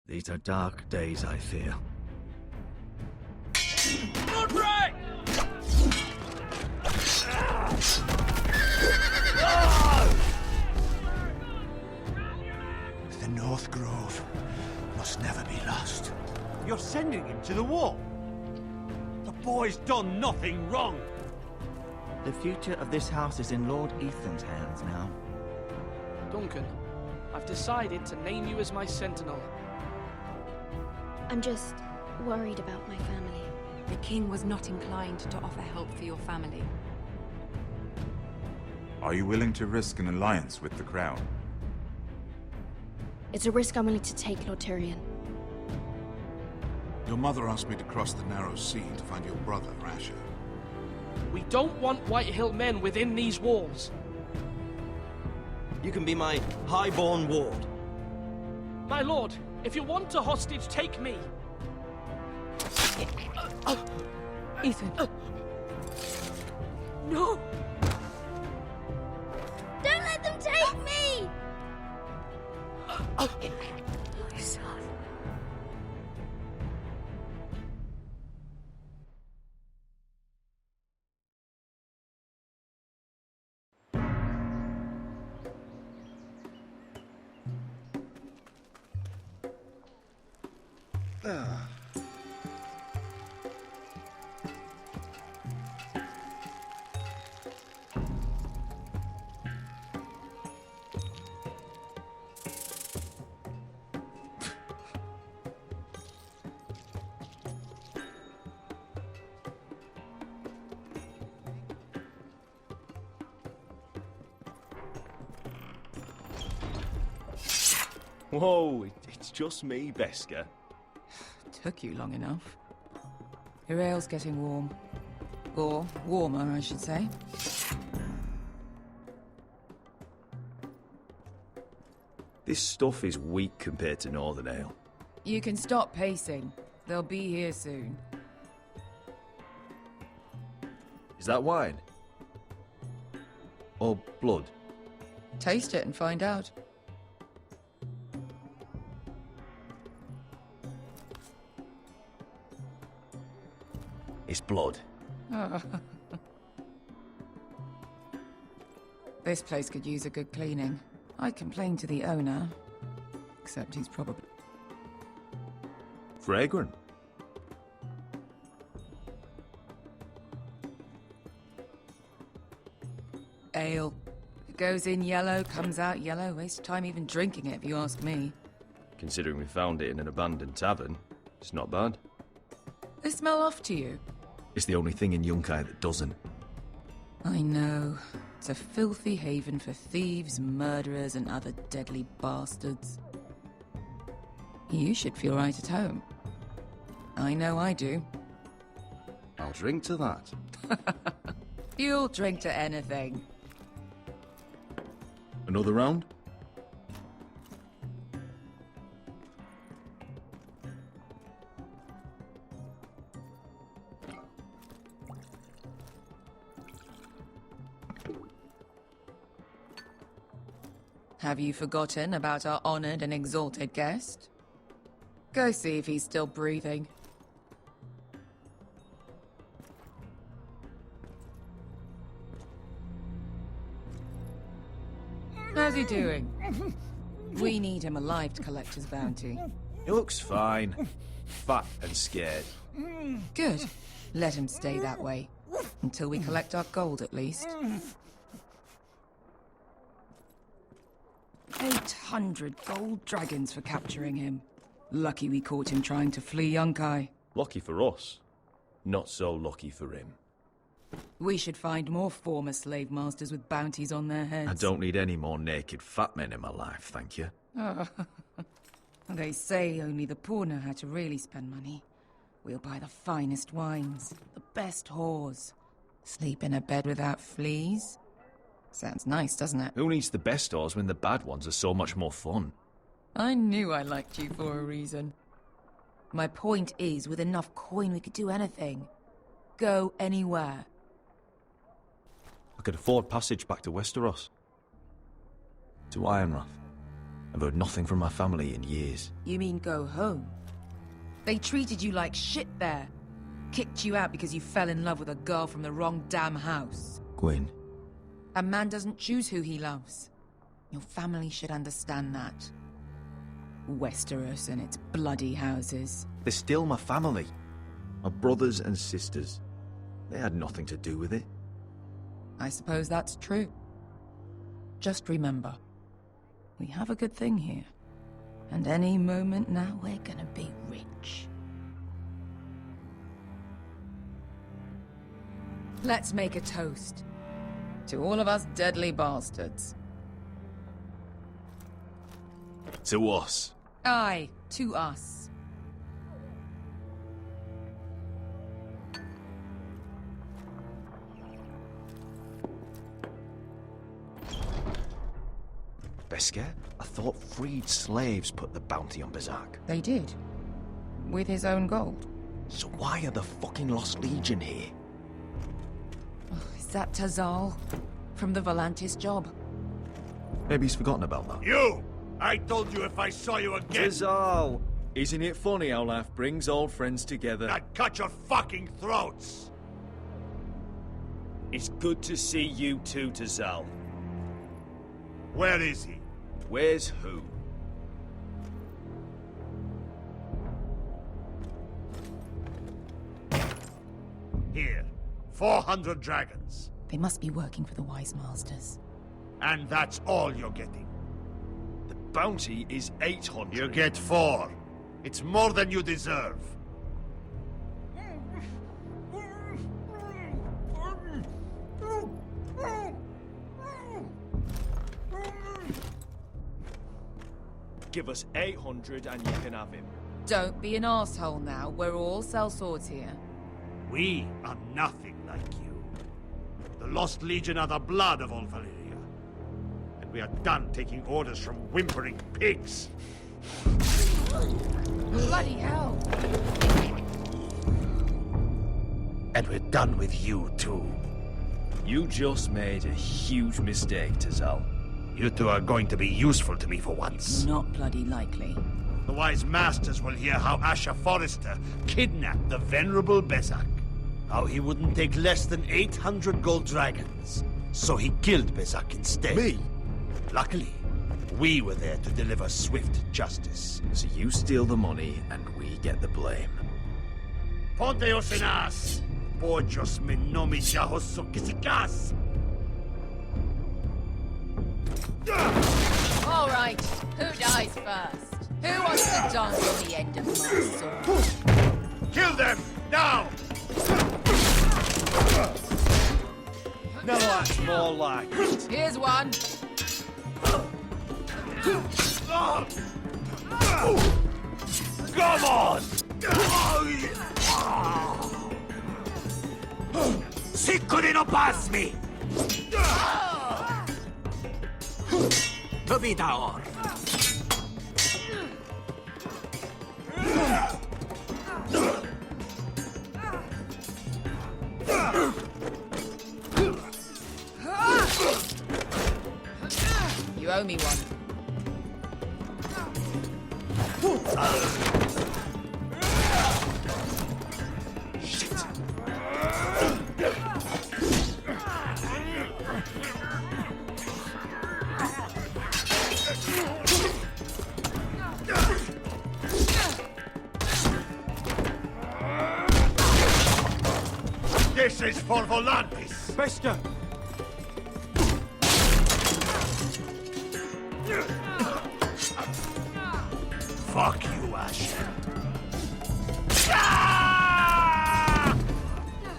These are dark days, I fear. Godfrey! The North Grove must never be lost. You're sending him to the war? The boy's done nothing wrong. The future of this house is in Lord Ethan's hands now. Duncan, I've decided to name you as my sentinel. I'm just worried about my family. The king was not inclined to offer help for your family. Are you willing to risk an alliance with the Crown? It's a risk I'm willing to take, Lord Tyrion. Your mother asked me to cross the narrow sea to find your brother, Rasher. We don't want Whitehill men within these walls. You can be my highborn ward. My lord, if you want a hostage, take me. Ethan. No! Don't let them take me! My son. Whoa, it's just me, Beskar. Took you long enough. Your ale's getting warm. Or warmer, I should say. This stuff is weak compared to Northern Ale. You can stop pacing. They'll be here soon. Is that wine? Or blood? Taste it and find out. It's blood. This place could use a good cleaning. I complained to the owner, except he's probably... Fragrant. Ale. It goes in yellow, comes out yellow. Waste time even drinking it, if you ask me. Considering we found it in an abandoned tavern, it's not bad. They smell off to you. It's the only thing in Yunkai that doesn't. I know. It's a filthy haven for thieves, murderers, and other deadly bastards. You should feel right at home. I know I do. I'll drink to that. You'll drink to anything. Another round? Have you forgotten about our honored and exalted guest? Go see if he's still breathing. How's he doing? We need him alive to collect his bounty. He looks fine. Fat and scared. Good. Let him stay that way. Until we collect our gold, at least. 800 gold dragons for capturing him. Lucky we caught him trying to flee Yunkai. Lucky for us. Not so lucky for him. We should find more former slave masters with bounties on their heads. I don't need any more naked fat men in my life, thank you. They say only the poor know how to really spend money. We'll buy the finest wines, the best whores. Sleep in a bed without fleas. Sounds nice, doesn't it? Who needs the best whores when the bad ones are so much more fun? I knew I liked you for a reason. My point is, with enough coin we could do anything. Go anywhere. I could afford passage back to Westeros. To Ironrath. I've heard nothing from my family in years. You mean go home? They treated you like shit there. Kicked you out because you fell in love with a girl from the wrong damn house. Gwyn, A man doesn't choose who he loves. Your family should understand that. Westeros and its bloody houses. they're still my family. My brothers and sisters. They had nothing to do with it. I suppose that's true. Just remember, we have a good thing here. And any moment now, we're gonna be rich. Let's make a toast. To all of us deadly bastards. To us. Aye, to us. Beskar? I thought freed slaves put the bounty on Berserk. They did. With his own gold. So why are the fucking Lost Legion here? Is that Tazal? From the Volantis job? Maybe he's forgotten about that. You! I told you if I saw you again, Tazal! Isn't it funny how life brings old friends together? I'd cut your fucking throats! It's good to see you too, Tazal. Where is he? Where's who? Here. 400 dragons. They must be working for the Wise Masters. And that's all you're getting. The bounty is 800. You get 4. It's more than you deserve. Give us 800 and you can have him. Don't be an asshole now. We're all sellswords here. We are nothing like you. The Lost Legion are the blood of all Valyria. And we are done taking orders from whimpering pigs. Bloody hell! And we're done with you, too. You just made a huge mistake, Tazal. You two are going to be useful to me for once. Not bloody likely. The Wise Masters will hear how Asher Forrester kidnapped the venerable Bezzak. How he wouldn't take less than 800 gold dragons. So he killed Bezzak instead. Me? Luckily, we were there to deliver swift justice. So you steal the money and we get the blame. Ponteos en as! Pojos me nomi jahos kisikas! All right, who dies first? Who wants to dance on the end of my sword? Kill them! Now! Now that's more like it. Here's one. Come on! Sicuri no pasmi! Dobidaor! You owe me one. This is for Volantis! Beskar! Fuck you, Asher.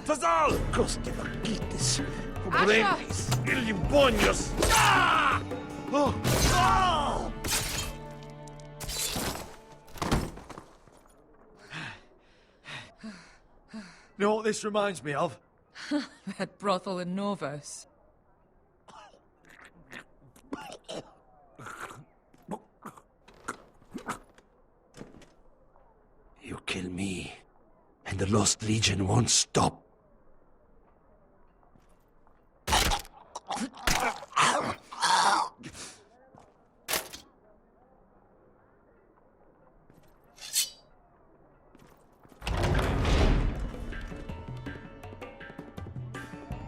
Tazal! Coste vaquites, pobrenis, ilimbonios! You know what this reminds me of? That brothel in Norvos. You kill me, and the Lost Legion won't stop.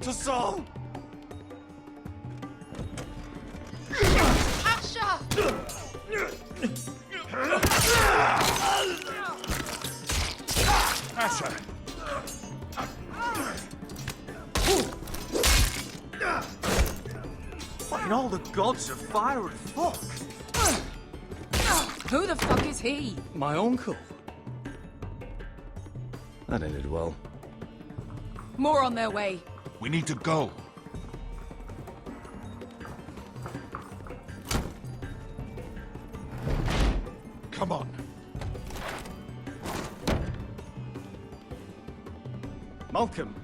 us all! Asher! Asher! Fighting all the gods of fire and fuck! Who the fuck is he? My uncle. That ended well. More on their way. We need to go. Come on. Malcolm!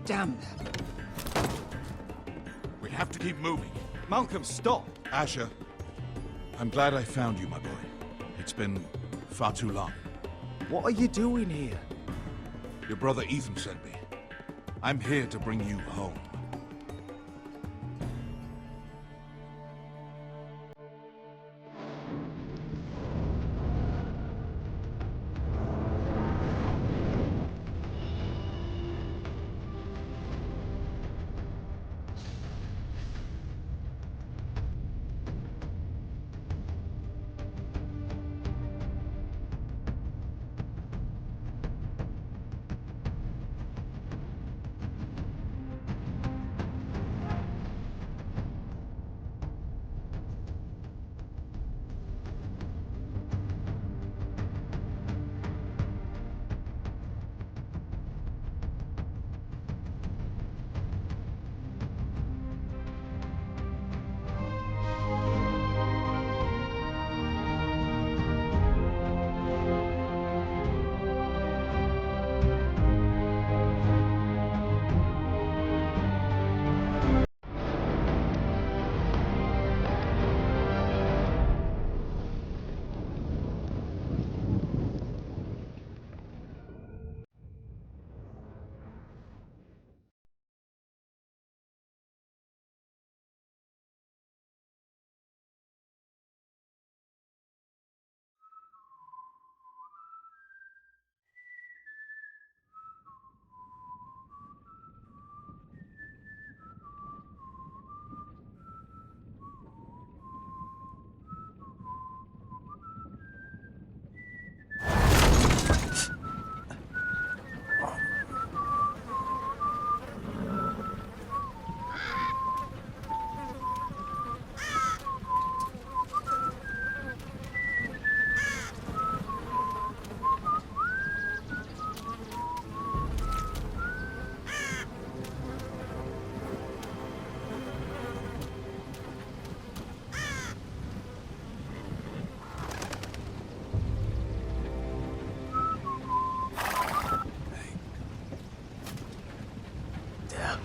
Damn. We have to keep moving. Malcolm, stop! Asher, I'm glad I found you, my boy. It's been far too long. What are you doing here? Your brother Ethan sent me. I'm here to bring you home.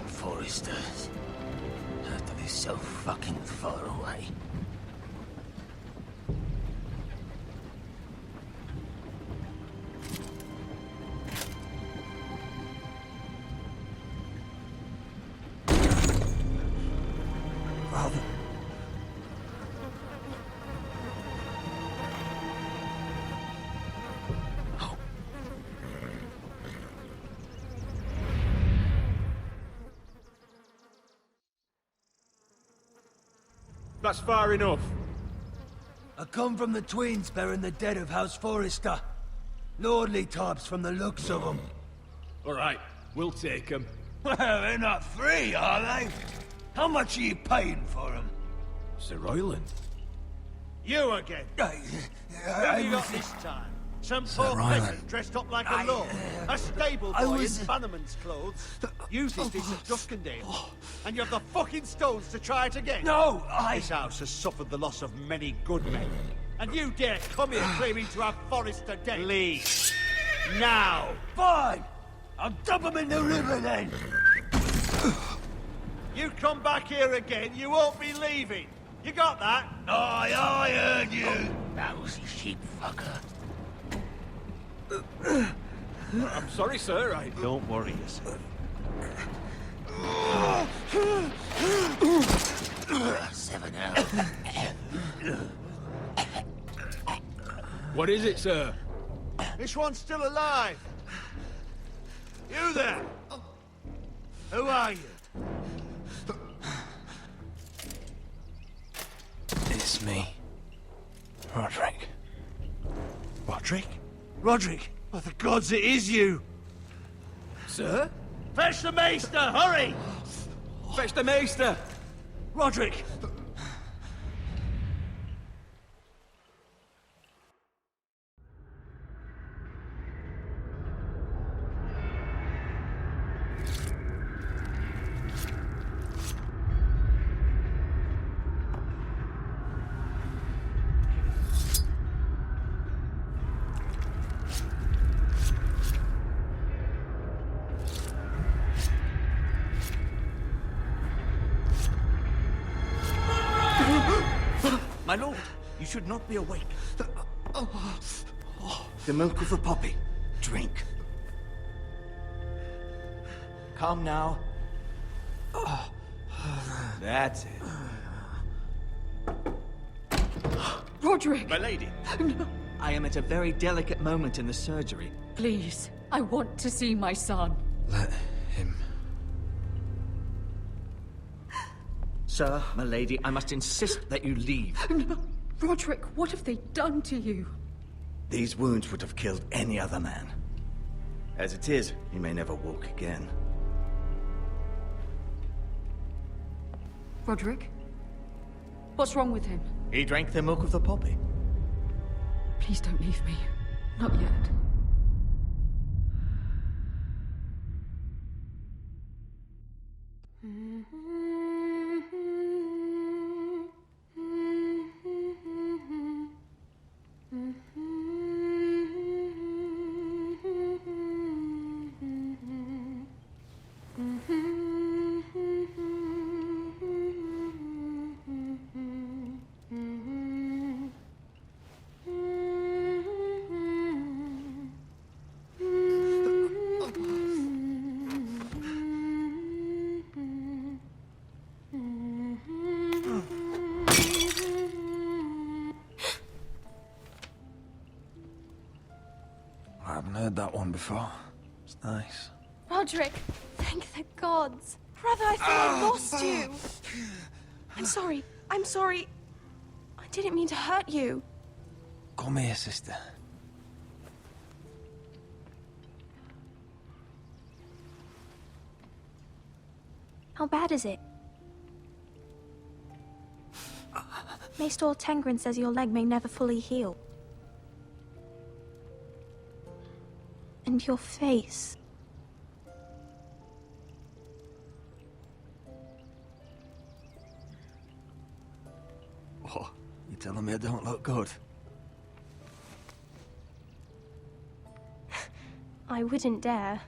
Foresters. That is so fucking far away. Father. That's far enough. I come from the twins bearing the dead of House Forrester. Lordly types from the looks of them. All right, we'll take them. Well, they're not free, are they? How much are you paying for them? Sir Royland. You again. Who have you got this time? Some poor peasant dressed up like a lord. A stable boy in Bannerman's clothes. Uses this at Duskendale. And you have the fucking stones to try it again? No, This house has suffered the loss of many good men. And you dare come here claiming to have Forrester dead? Leave. Now. Fine! I'll dump them in the river then! You come back here again, you won't be leaving. You got that? Aye, I heard you! Lousy sheep fucker. I'm sorry, sir. Don't worry yourself. 7 out. What is it, sir? This one's still alive. You there! Who are you? It's me. Roderick. Roderick? Roderick! By the gods, it is you! Sir? Fetch the Maester, hurry! Fetch the Maester! Roderick! My lord, you should not be awake. The milk of the poppy. Drink. Calm now. That's it. Roderick! My lady. No. I am at a very delicate moment in the surgery. Please, I want to see my son. Let him. Sir, my lady, I must insist that you leave. No. Roderick, what have they done to you? These wounds would have killed any other man. As it is, he may never walk again. Roderick? What's wrong with him? He drank the milk of the poppy. Please don't leave me. Not yet. I haven't heard that one before. It's nice. Roderick, thank the gods. Brother, I thought I lost you. I'm sorry. I'm sorry. I didn't mean to hurt you. Come here, sister. How bad is it? Maester Tengrin says your leg may never fully heal. And your face. Oh, you telling me I don't look good? I wouldn't dare.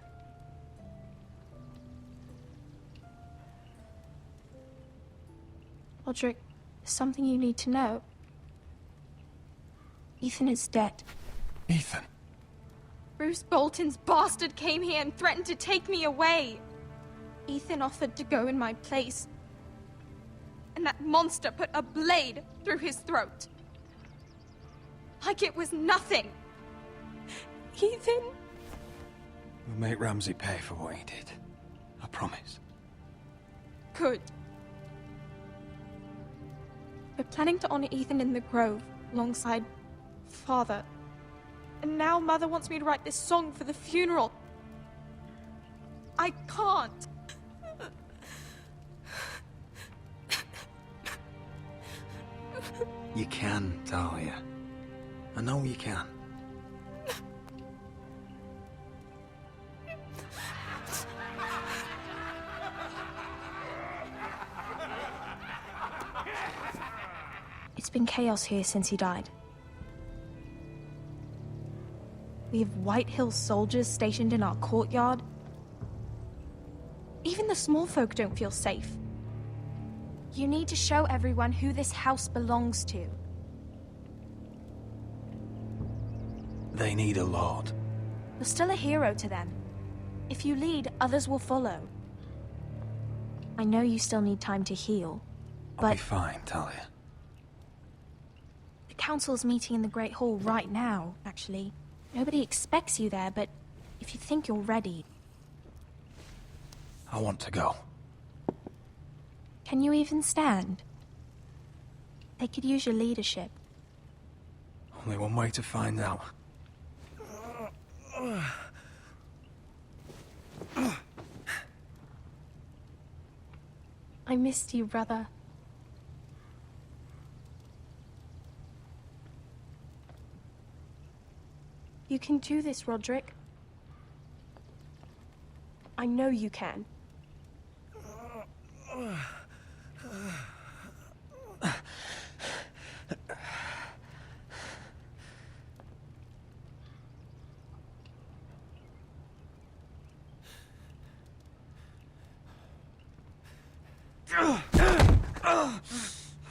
Roderick, there's something you need to know. Ethan is dead. Ethan? Bruce Bolton's bastard came here and threatened to take me away. Ethan offered to go in my place. And that monster put a blade through his throat. Like it was nothing. Ethan? We'll make Ramsay pay for what he did. I promise. Good. We're planning to honor Ethan in the Grove, alongside Father. And now Mother wants me to write this song for the funeral. I can't. You can, Talia. I know you can. It's been chaos here since he died. We have White Hill soldiers stationed in our courtyard. Even the small folk don't feel safe. You need to show everyone who this house belongs to. They need a lord. You're still a hero to them. If you lead, others will follow. I know you still need time to heal, but... I'll be fine, Talia. The council's meeting in the Great Hall right now, actually. Nobody expects you there, but if you think you're ready... I want to go. Can you even stand? They could use your leadership. Only one way to find out. I missed you, brother. You can do this, Roderick. I know you can.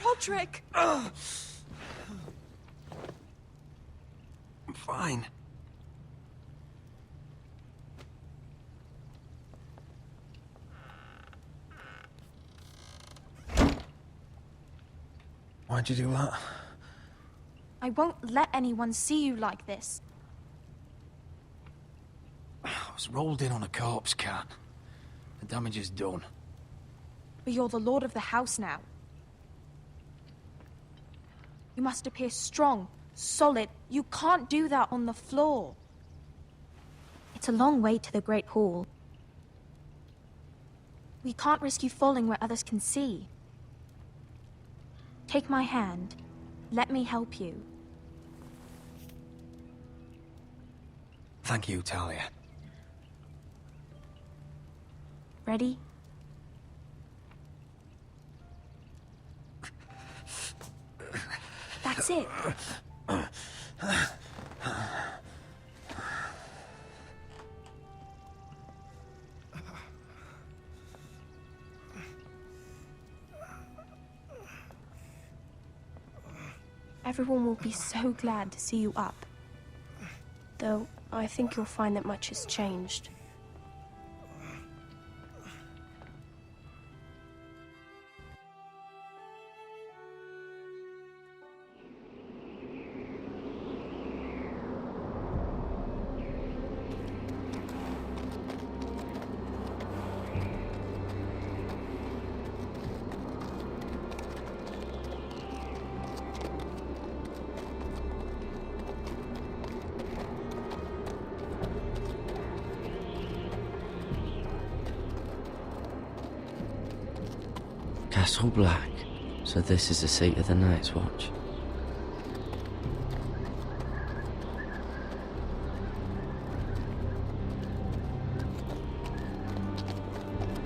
Roderick! I'm fine. Why'd you do that? I won't let anyone see you like this. I was rolled in on a corpse cart. The damage is done. But you're the lord of the house now. You must appear strong, solid. You can't do that on the floor. It's a long way to the Great Hall. We can't risk you falling where others can see. Take my hand. Let me help you. Thank you, Talia. Ready? That's it. Everyone will be so glad to see you up. Though, I think you'll find that much has changed. Castle Black. So this is the seat of the Night's Watch.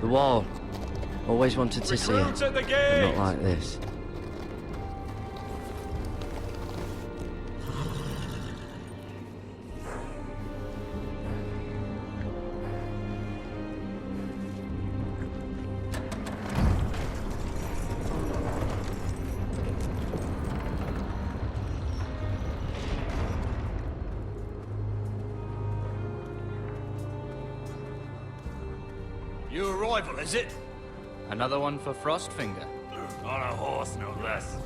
The wall. Always wanted to see it, but not like this. New arrival, is it? Another one for Frostfinger. On a horse, no less.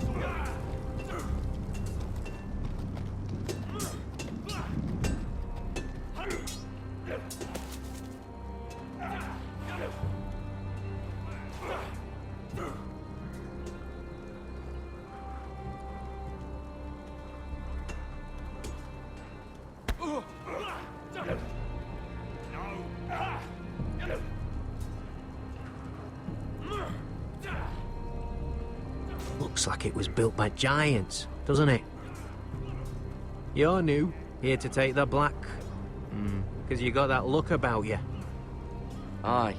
Looks like it was built by giants, doesn't it? You're new, here to take the black. Because you got that look about you. Aye,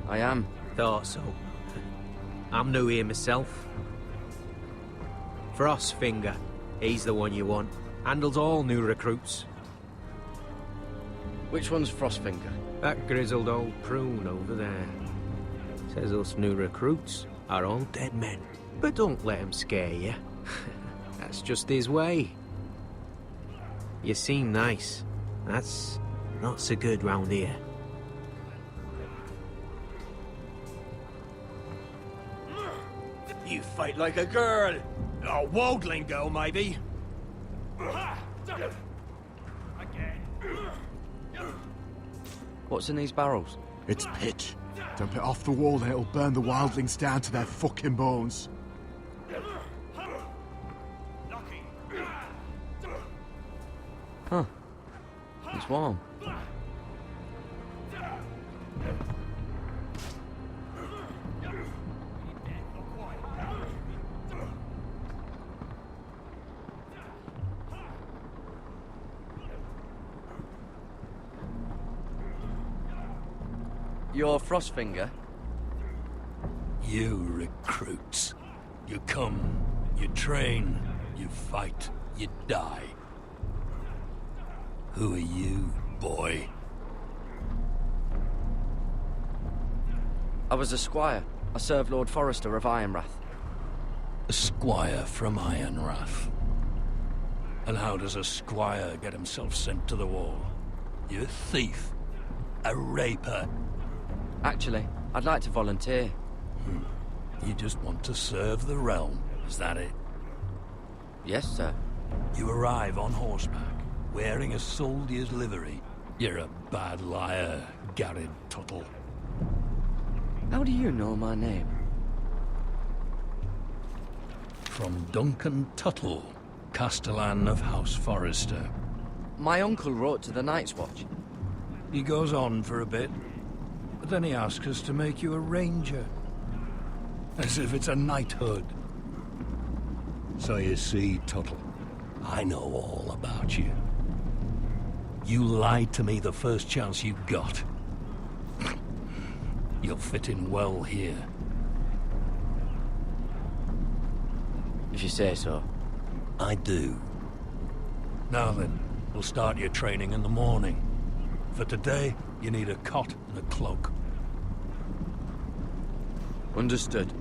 I am. Thought so. I'm new here myself. Frostfinger, he's the one you want. Handles all new recruits. Which one's Frostfinger? That grizzled old prune over there. Says us new recruits are all dead men. But don't let him scare you. That's just his way. You seem nice. That's not so good round here. You fight like a girl. A wildling girl, maybe. What's in these barrels? It's pitch. Dump it off the wall, then it'll burn the wildlings down to their fucking bones. Huh. It's warm. You're Frostfinger? You recruits. You come, you train, you fight, you die. Who are you, boy? I was a squire. I served Lord Forrester of Ironrath. A squire from Ironrath. And how does a squire get himself sent to the wall? You a thief? A raper? Actually, I'd like to volunteer. You just want to serve the realm, is that it? Yes, sir. You arrive on horseback, wearing a soldier's livery. You're a bad liar, Garrett Tuttle. How do you know my name? From Duncan Tuttle, Castellan of House Forrester. My uncle wrote to the Night's Watch. He goes on for a bit, but then he asks us to make you a ranger. As if it's a knighthood. So you see, Tuttle, I know all about you. You lied to me the first chance you got. You'll fit in well here. If you say so. I do. Now then, we'll start your training in the morning. For today, you need a cot and a cloak. Understood.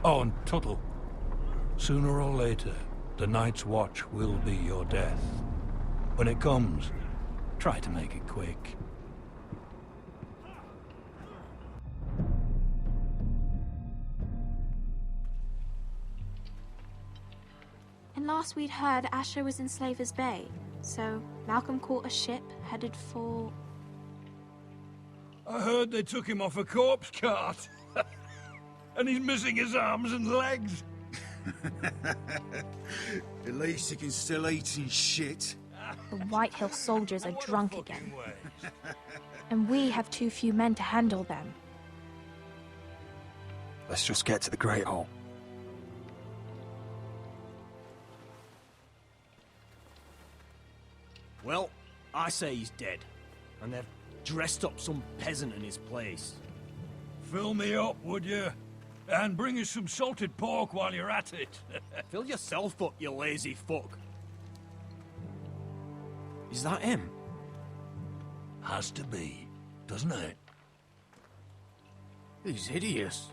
Oh, and Tuttle, sooner or later, the Night's Watch will be your death. When it comes, try to make it quick. And last we'd heard, Asher was in Slaver's Bay, so Malcolm caught a ship headed for... I heard they took him off a corpse cart. And he's missing his arms and legs. At least he can still eat and shit. The Whitehill soldiers are drunk again. And we have too few men to handle them. Let's just get to the Great Hall. Well, I say he's dead. And they've dressed up some peasant in his place. Fill me up, would you? And bring us some salted pork while you're at it. Fill yourself up, you lazy fuck. Is that him? Has to be, doesn't it? He's hideous.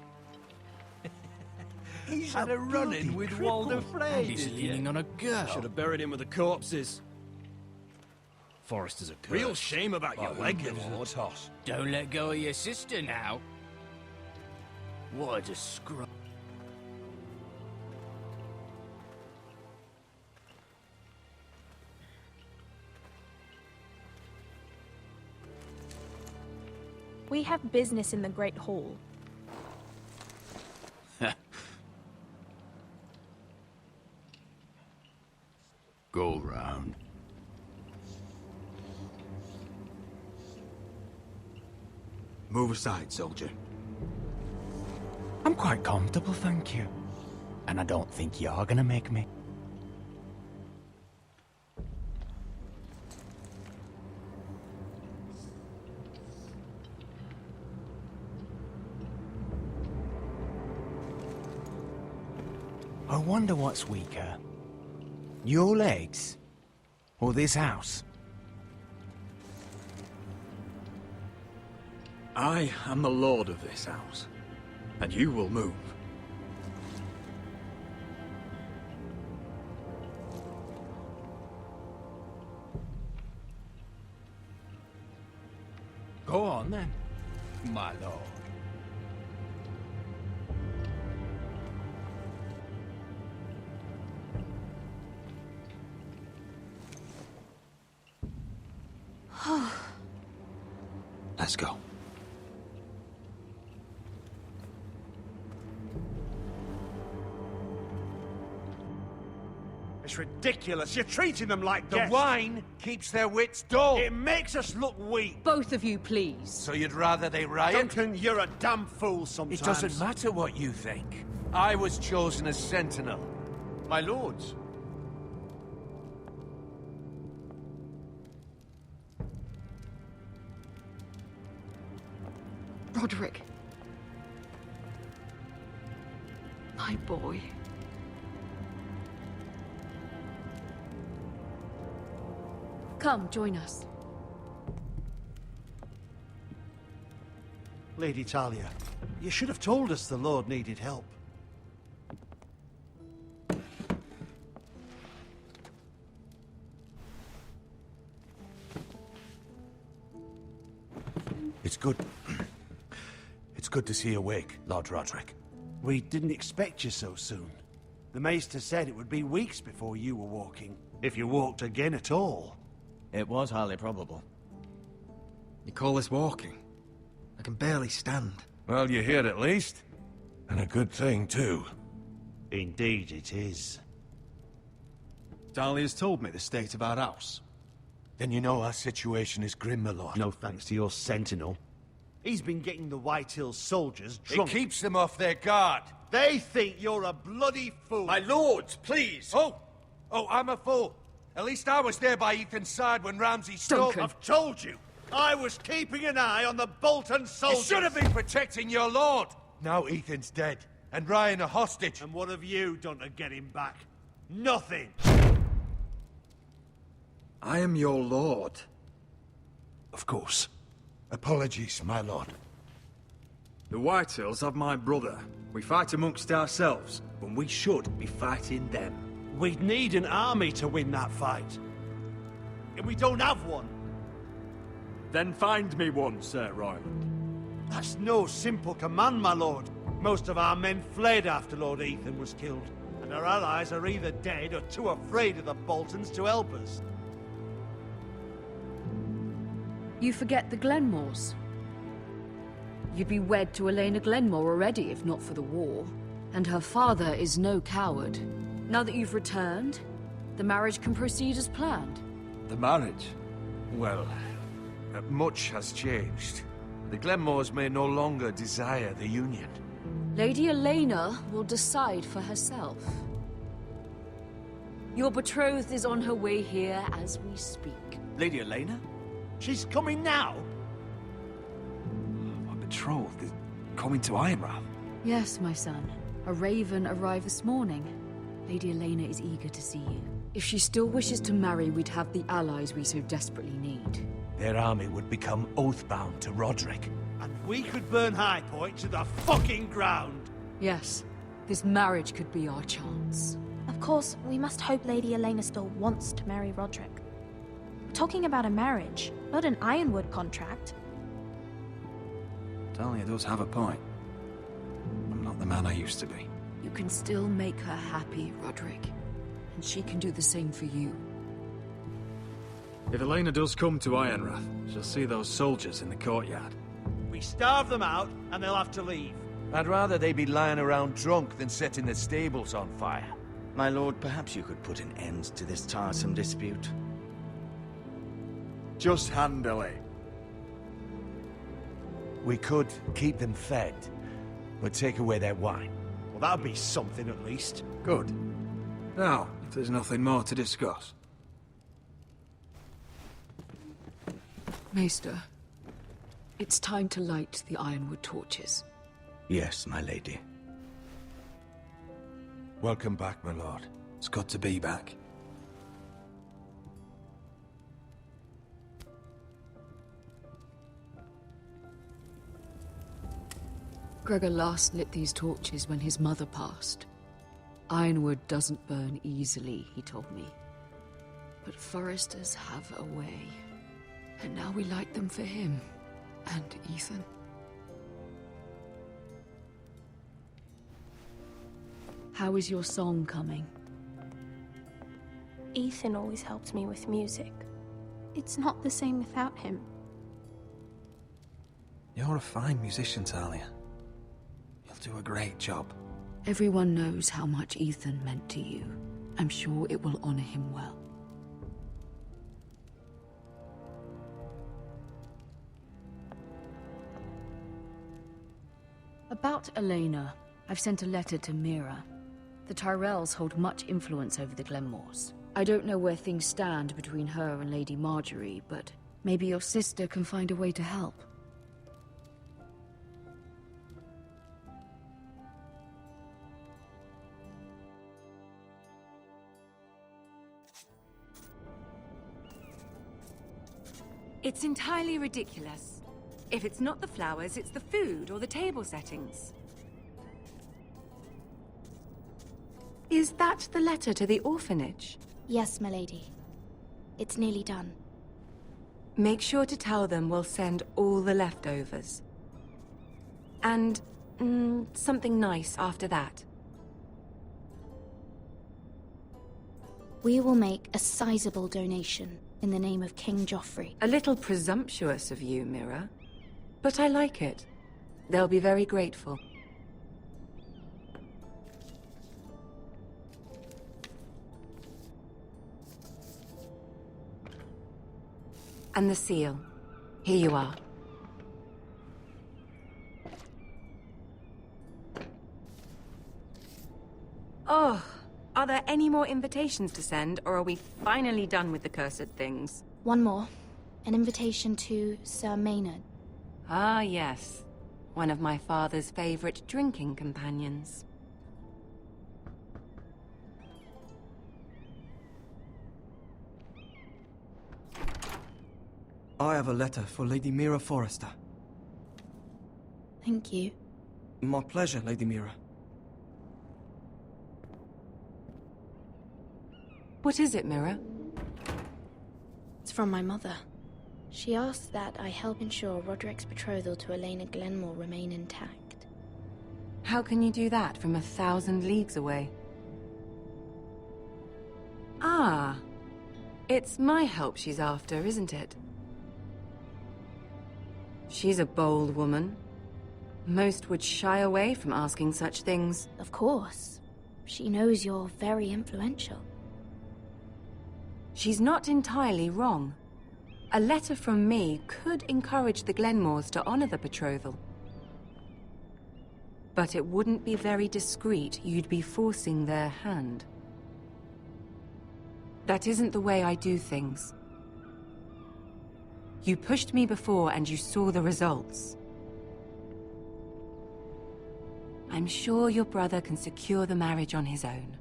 He's had a run-in with Walder Frey. And he's leaning on a girl. Should have buried him with the corpses. Forrester's a curse. Real shame about your leg, Lord. Don't let go of your sister now. What a disgrace. We have business in the Great Hall. Go round. Move aside, soldier. I'm quite comfortable, thank you. And I don't think you're gonna make me. I wonder what's weaker. Your legs? Or this house? I am the lord of this house, and you will move. Go on then, my lord. Let's go. It's ridiculous. You're treating them like The guests. wine keeps their wits dull. It makes us look weak. Both of you, please. So you'd rather they riot? Duncan, you're a damn fool sometimes. It doesn't matter what you think. I was chosen as Sentinel. My lords. Roderick. My boy. Come, join us. Lady Talia, you should have told us the Lord needed help. It's good. It's good to see you awake, Lord Roderick. We didn't expect you so soon. The Maester said it would be weeks before you were walking, if you walked again at all. It was highly probable. You call this walking? I can barely stand. Well, you're here at least. And a good thing, too. Indeed it is. Dahlia's told me the state of our house. Then you know our situation is grim, my lord. No thanks to your sentinel. He's been getting the White Hills soldiers drunk. It keeps them off their guard. They think you're a bloody fool. My lords, please! Oh, I'm a fool. At least I was there by Ethan's side when Ramsay stole... Duncan. I've told you. I was keeping an eye on the Bolton soldiers. You should have been protecting your lord. Now Ethan's dead, and Ryan a hostage. And what have you done to get him back? Nothing. I am your lord. Of course. Apologies, my lord. The Whitehills have my brother. We fight amongst ourselves, when we should be fighting them. We'd need an army to win that fight. And we don't have one. Then find me one, Sir Royland. That's no simple command, my lord. Most of our men fled after Lord Ethan was killed, and our allies are either dead or too afraid of the Boltons to help us. You forget the Glenmores. You'd be wed to Elena Glenmore already if not for the war. And her father is no coward. Now that you've returned, the marriage can proceed as planned. The marriage? Well, much has changed. The Glenmores may no longer desire the union. Lady Elena will decide for herself. Your betrothed is on her way here as we speak. Lady Elena? She's coming now? My betrothed is coming to Ironrath. Yes, my son. A raven arrived this morning. Lady Elena is eager to see you. If she still wishes to marry, we'd have the allies we so desperately need. Their army would become oathbound to Roderick. And we could burn High Point to the fucking ground. Yes, this marriage could be our chance. Of course, we must hope Lady Elena still wants to marry Roderick. We're talking about a marriage, not an Ironwood contract. Dahlia does have a point. I'm not the man I used to be. You can still make her happy, Roderick. And she can do the same for you. If Elena does come to Ironrath, she'll see those soldiers in the courtyard. We starve them out, and they'll have to leave. I'd rather they be lying around drunk than setting the stables on fire. My lord, perhaps you could put an end to this tiresome dispute. Just handily. We could keep them fed, but take away their wine. Well, that'd be something at least. Good. Now, if there's nothing more to discuss. Maester, it's time to light the Ironwood torches. Yes, my lady. Welcome back, my lord. It's good to be back. Gregor last lit these torches when his mother passed. Ironwood doesn't burn easily, he told me. But foresters have a way. And now we light them for him. And Ethan. How is your song coming? Ethan always helps me with music. It's not the same without him. You're a fine musician, Talia. You'll do a great job. Everyone knows how much Ethan meant to you. I'm sure it will honor him well. About Elena, I've sent a letter to Mira. The Tyrells hold much influence over the Glenmores. I don't know where things stand between her and Lady Marjorie, but maybe your sister can find a way to help. It's entirely ridiculous. If it's not the flowers, it's the food or the table settings. Is that the letter to the orphanage? Yes, my lady. It's nearly done. Make sure to tell them we'll send all the leftovers. And something nice after that. We will make a sizable donation in the name of King Joffrey. A little presumptuous of you, Mira. But I like it. They'll be very grateful. And the seal. Here you are. Oh, are there any more invitations to send, or are we finally done with the cursed things? One more. An invitation to Sir Maynard. Ah, yes. One of my father's favorite drinking companions. I have a letter for Lady Mira Forrester. Thank you. My pleasure, Lady Mira. What is it, Mira? It's from my mother. She asked that I help ensure Roderick's betrothal to Elena Glenmore remain intact. How can you do that from 1,000 leagues away? Ah, it's my help she's after, isn't it? She's a bold woman. Most would shy away from asking such things. Of course. She knows you're very influential. She's not entirely wrong. A letter from me could encourage the Glenmores to honor the betrothal. But it wouldn't be very discreet. You'd be forcing their hand. That isn't the way I do things. You pushed me before and you saw the results. I'm sure your brother can secure the marriage on his own.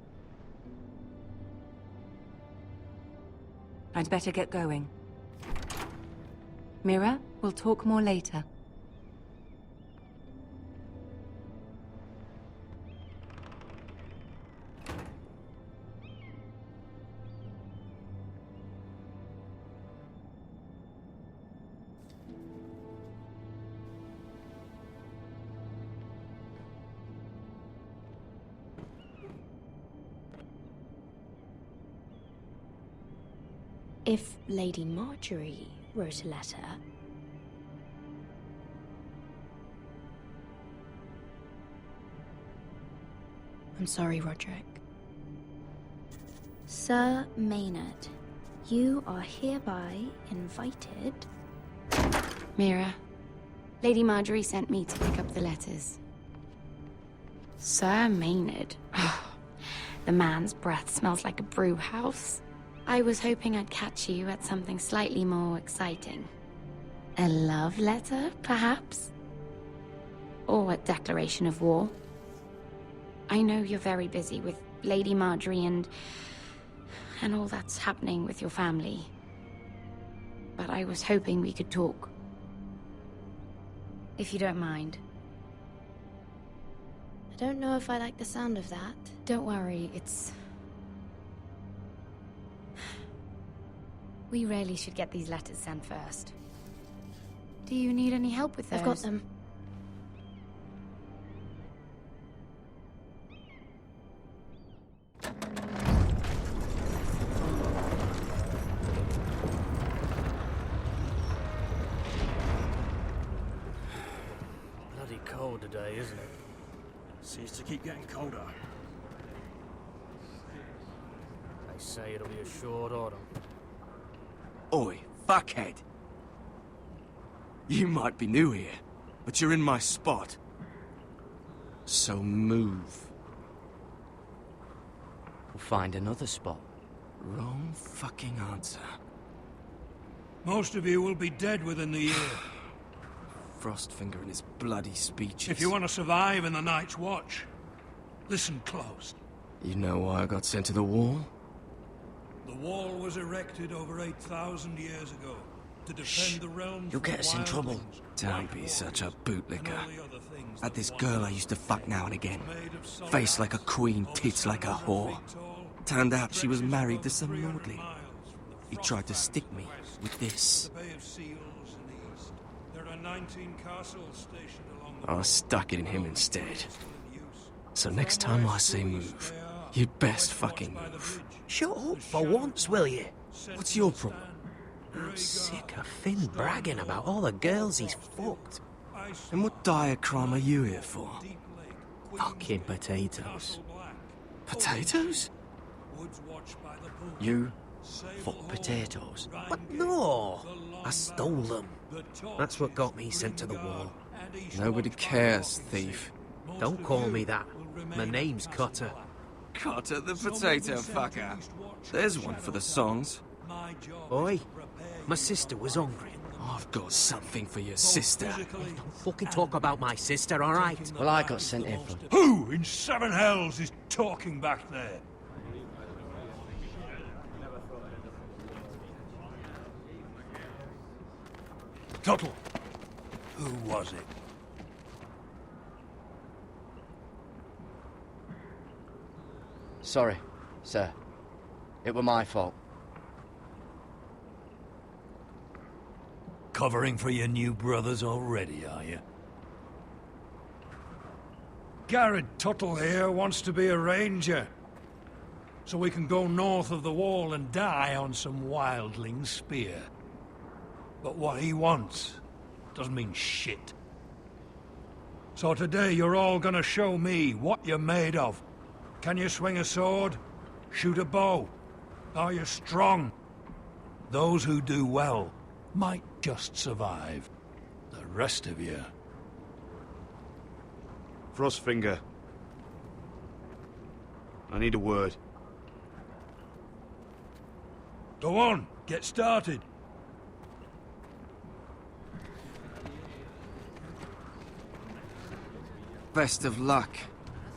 I'd better get going. Mira, we'll talk more later. If Lady Marjorie wrote a letter... I'm sorry, Roderick. Sir Maynard, you are hereby invited... Mira, Lady Marjorie sent me to pick up the letters. Sir Maynard. The man's breath smells like a brew house. I was hoping I'd catch you at something slightly more exciting. A love letter, perhaps? Or a declaration of war? I know you're very busy with Lady Marjorie and all that's happening with your family. But I was hoping we could talk. If you don't mind. I don't know if I like the sound of that. Don't worry, it's... We really should get these letters sent first. Do you need any help with those? I've got them. cold today, isn't it? Seems to keep getting colder. They say it'll be a short autumn. Oi, fuckhead. You might be new here, but you're in my spot. So move. We'll find another spot. Wrong fucking answer. Most of you will be dead within the year. Frostfinger and his bloody speeches. If you want to survive in the Night's Watch, listen close. You know why I got sent to the wall? The wall was erected over 8,000 years ago to defend the realm. You'll get us in trouble. Don't be such a bootlicker. Had this girl I used to fuck now and again. Face like a queen, tits like a whore. Turned out she was married to some lordling. He tried to stick me with this. I stuck it in him instead. So next time I say move, you'd best fucking move. Shut up for once, will you? What's your problem? I'm sick of Finn bragging about all the girls he's fucked. And what dire crime are you here for? Fucking potatoes. Potatoes? You fuck potatoes? But no! I stole them. That's what got me sent to the wall. Nobody cares, thief. Don't call me that. My name's Cutter. Cutter the potato fucker. There's one for the songs. Oi, my sister was hungry. I've got something for your sister. Don't fucking talk about my sister, alright? Well, I got sent here for... Who in seven hells is talking back there? Tuttle, who was it? Sorry, sir. It were my fault. Covering for your new brothers already, are you? Garrett Tuttle here wants to be a ranger. So we can go north of the wall and die on some wildling spear. But what he wants doesn't mean shit. So today you're all gonna show me what you're made of. Can you swing a sword? Shoot a bow? Are you strong? Those who do well might just survive. The rest of you... Frostfinger. I need a word. Go on, get started. Best of luck,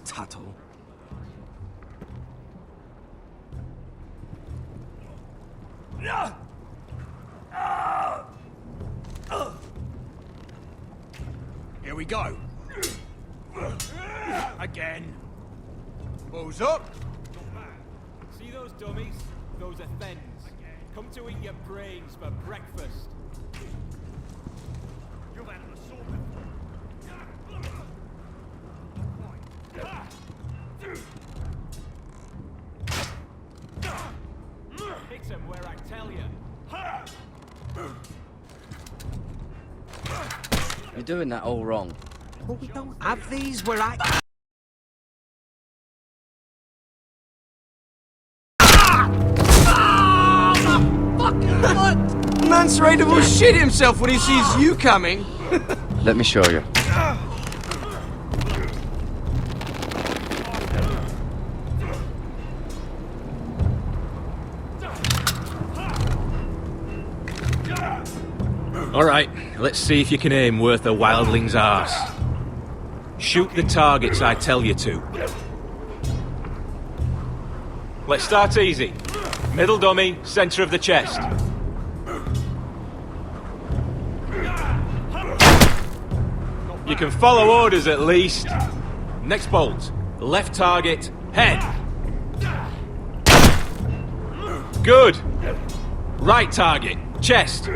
Tuttle. Here we go. Again. Balls up. See those dummies? Those are Thens. Come to eat your brains for breakfast. You've had an assault before. Hit him where I tell you. You're doing that all wrong. But we don't have these where I... Mance Raider will shit himself when he sees you coming. Let me show you. Alright, let's see if you can aim worth a wildling's arse. Shoot the targets I tell you to. Let's start easy. Middle dummy, center of the chest. You can follow orders at least. Next bolt. Left target, head. Good. Right target, chest.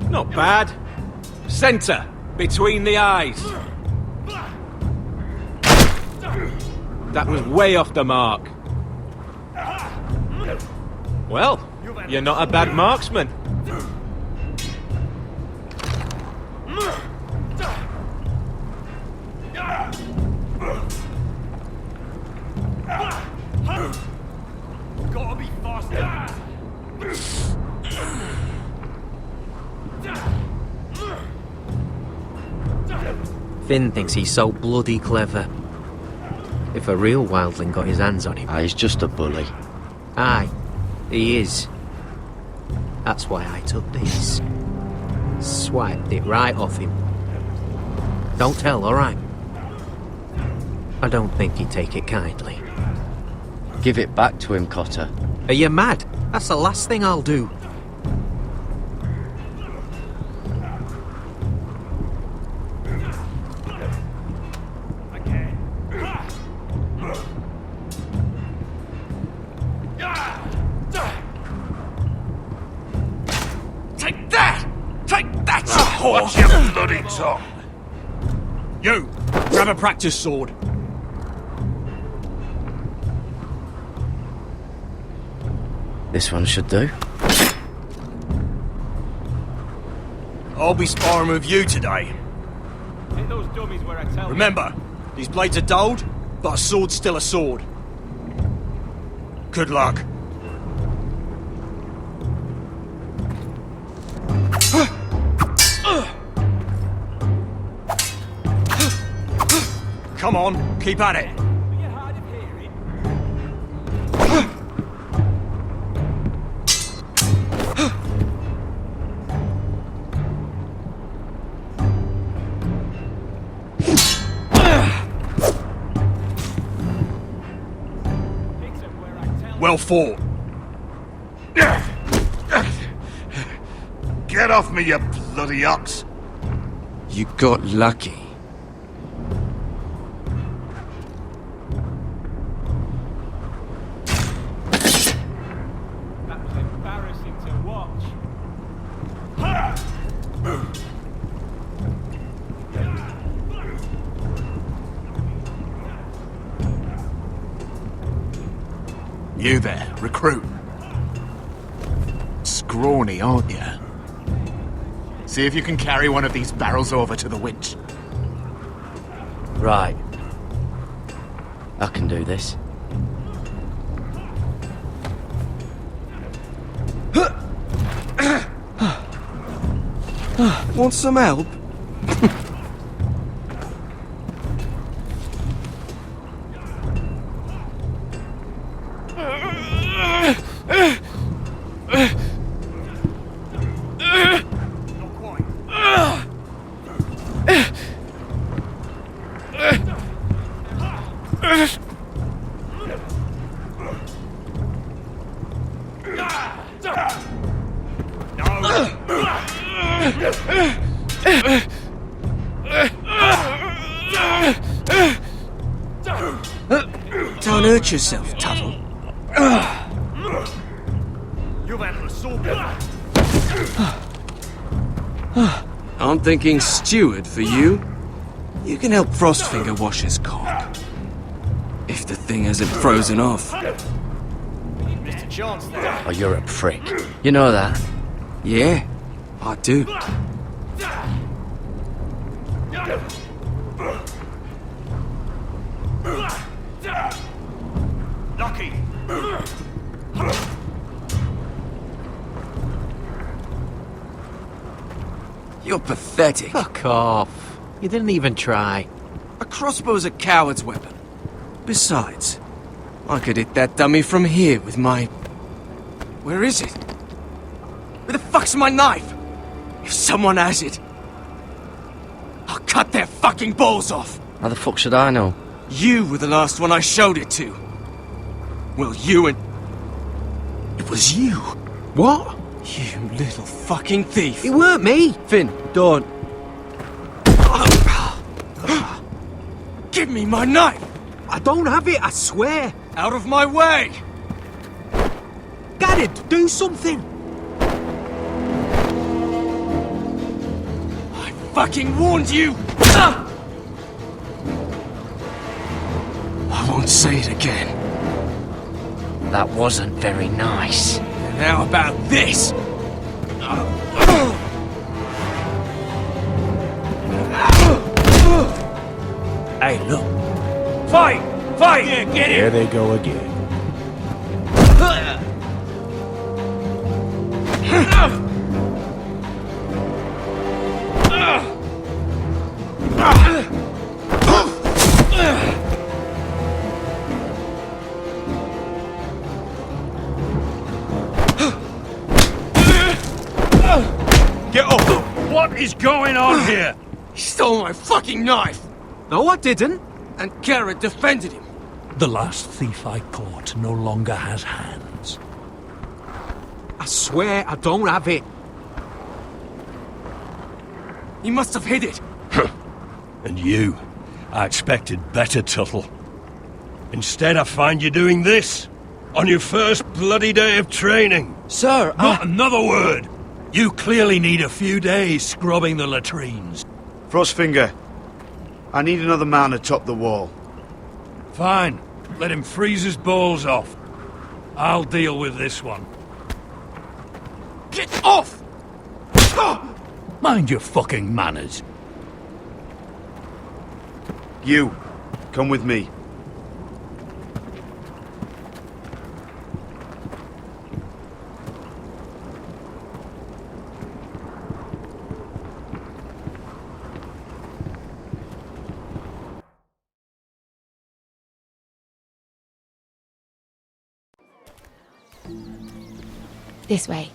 Not bad. Center, between the eyes. That was way off the mark. Well, you're not a bad marksman. Finn thinks he's so bloody clever. If a real wildling got his hands on him... He's just a bully. Aye, he is. That's why I took this. Swiped it right off him. Don't tell, alright? I don't think he'd take it kindly. Give it back to him, Cotter. Are you mad? That's the last thing I'll do. Take that! Take that, you whore! Watch your bloody tongue! You! Grab a practice sword. This one should do. I'll be sparring with you today. Hit those dummies where I tell Remember, these blades are dulled, but a sword's still a sword. Good luck. Come on, keep at it. Well fought. Get off me, you bloody ox! You got lucky. That was embarrassing to watch. You there, recruit. Scrawny, aren't you? See if you can carry one of these barrels over to the winch. Right. I can do this. Want some help? Don't hurt yourself, Tuttle. You've had a sword. I'm thinking steward for you. You can help Frostfinger wash his cock. If the thing hasn't frozen off. Mr. Chance there. Oh, you're a prick. You know that? Yeah, I do. Lucky. You're pathetic. Fuck off. You didn't even try. A crossbow's a coward's weapon. Besides, I could hit that dummy from here with my... Where is it? Where the fuck's my knife? If someone has it, I'll cut their fucking balls off. How the fuck should I know? You were the last one I showed it to. Well, you and... It was you. What? You little fucking thief. It weren't me. Finn, don't. Give me my knife. I don't have it, I swear. Out of my way. Garrett, do something. I fucking warned you. I won't say it again. That wasn't very nice. And how about this? Hey, look. Fight! Fight! Yeah, get There it! they go again. is going on here? He stole my fucking knife! No, I didn't. And Garrett defended him. The last thief I caught no longer has hands. I swear I don't have it. He must have hid it. And you, I expected better, Tuttle. Instead, I find you doing this on your first bloody day of training. Sir, Not another word. You clearly need a few days scrubbing the latrines. Frostfinger, I need another man atop the wall. Fine. Let him freeze his balls off. I'll deal with this one. Get off! Mind your fucking manners. You, come with me. This way.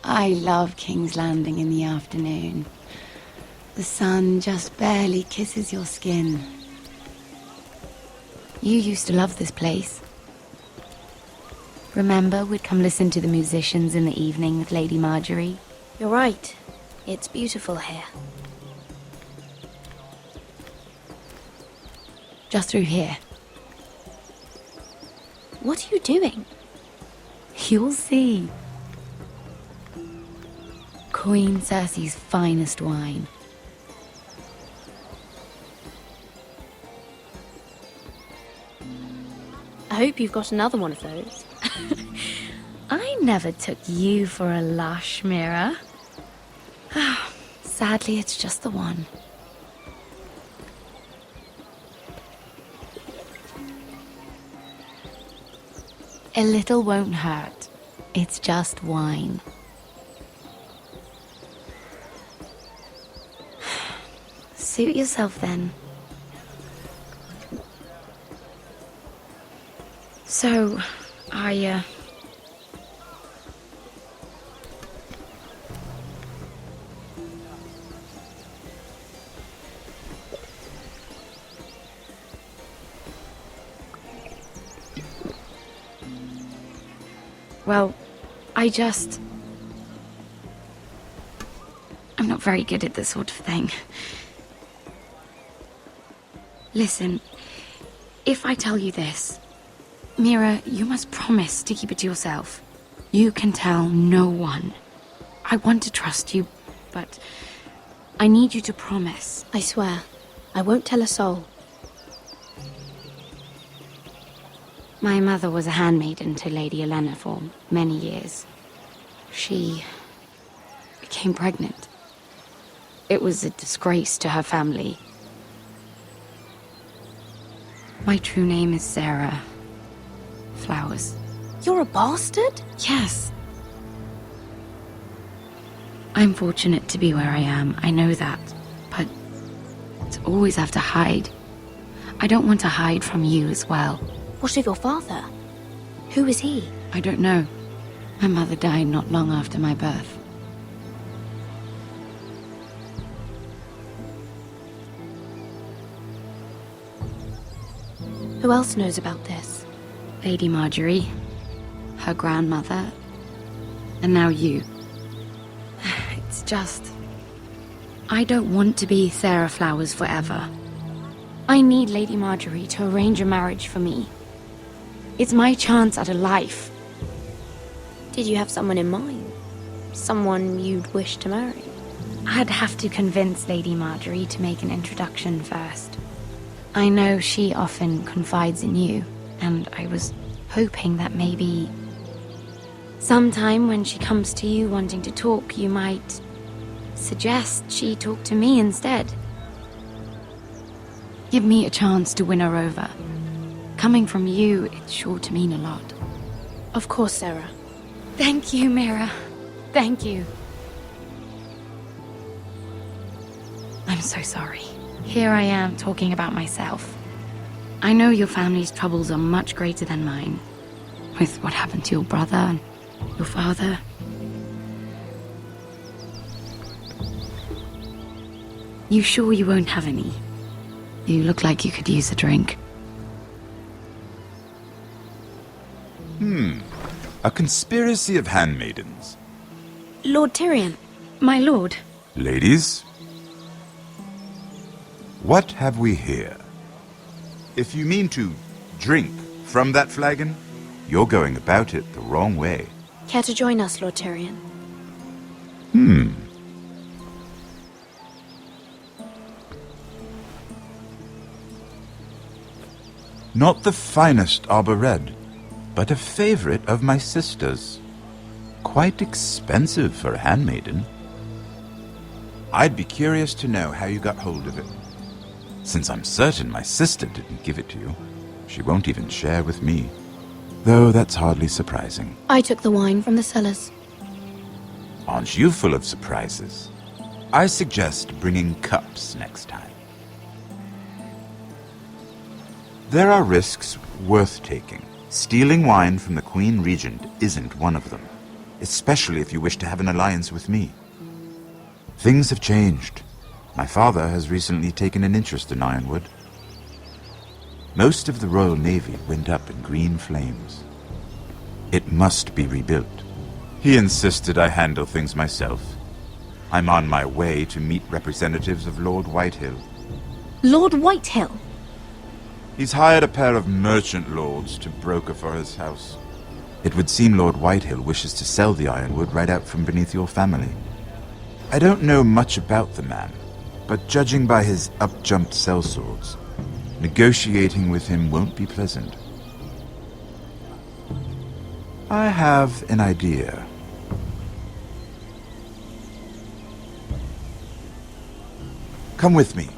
I love King's Landing in the afternoon. The sun just barely kisses your skin. You used to love this place. Remember, we'd come listen to the musicians in the evening with Lady Marjorie? You're right. It's beautiful here. Just through here. What are you doing? You'll see. Queen Cersei's finest wine. I hope you've got another one of those. I never took you for a lush, Mira. Sadly, it's just the one. A little won't hurt. It's just wine. Suit yourself then. So, well, I'm not very good at this sort of thing. Listen, if I tell you this, Mira, you must promise to keep it to yourself. You can tell no one. I want to trust you, but I need you to promise. I swear, I won't tell a soul. My mother was a handmaiden to Lady Olenna for many years. She became pregnant. It was a disgrace to her family. My true name is Sarah Flowers. You're a bastard? Yes. I'm fortunate to be where I am, I know that. But to always have to hide. I don't want to hide from you as well. What of your father? Who is he? I don't know. My mother died not long after my birth. Who else knows about this? Lady Marjorie, her grandmother, and now you. It's just... I don't want to be Sarah Flowers forever. I need Lady Marjorie to arrange a marriage for me. It's my chance at a life. Did you have someone in mind? Someone you'd wish to marry? I'd have to convince Lady Marjorie to make an introduction first. I know she often confides in you, and I was hoping that maybe... sometime when she comes to you wanting to talk, you might suggest she talk to me instead. Give me a chance to win her over. Coming from you, it's sure to mean a lot. Of course, Sarah. Thank you, Mira. Thank you. I'm so sorry. Here I am talking about myself. I know your family's troubles are much greater than mine. With what happened to your brother and your father. You sure you won't have any? You look like you could use a drink. A conspiracy of handmaidens. Lord Tyrion, my lord. Ladies, what have we here? If you mean to drink from that flagon, you're going about it the wrong way. Care to join us, Lord Tyrion? Not the finest arbor red, but a favorite of my sister's. Quite expensive for a handmaiden. I'd be curious to know how you got hold of it. Since I'm certain my sister didn't give it to you, she won't even share with me. Though that's hardly surprising. I took the wine from the cellars. Aren't you full of surprises? I suggest bringing cups next time. There are risks worth taking. Stealing wine from the Queen Regent isn't one of them, especially if you wish to have an alliance with me. Things have changed. My father has recently taken an interest in Ironwood. Most of the Royal Navy went up in green flames. It must be rebuilt. He insisted I handle things myself. I'm on my way to meet representatives of Lord Whitehill. Lord Whitehill? He's hired a pair of merchant lords to broker for his house. It would seem Lord Whitehill wishes to sell the Ironwood right out from beneath your family. I don't know much about the man, but judging by his up-jumped sellswords, negotiating with him won't be pleasant. I have an idea. Come with me.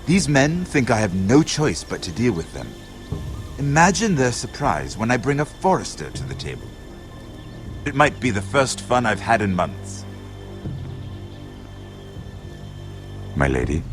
These men think I have no choice but to deal with them. Imagine their surprise when I bring a Forrester to the table. It might be the first fun I've had in months. My lady?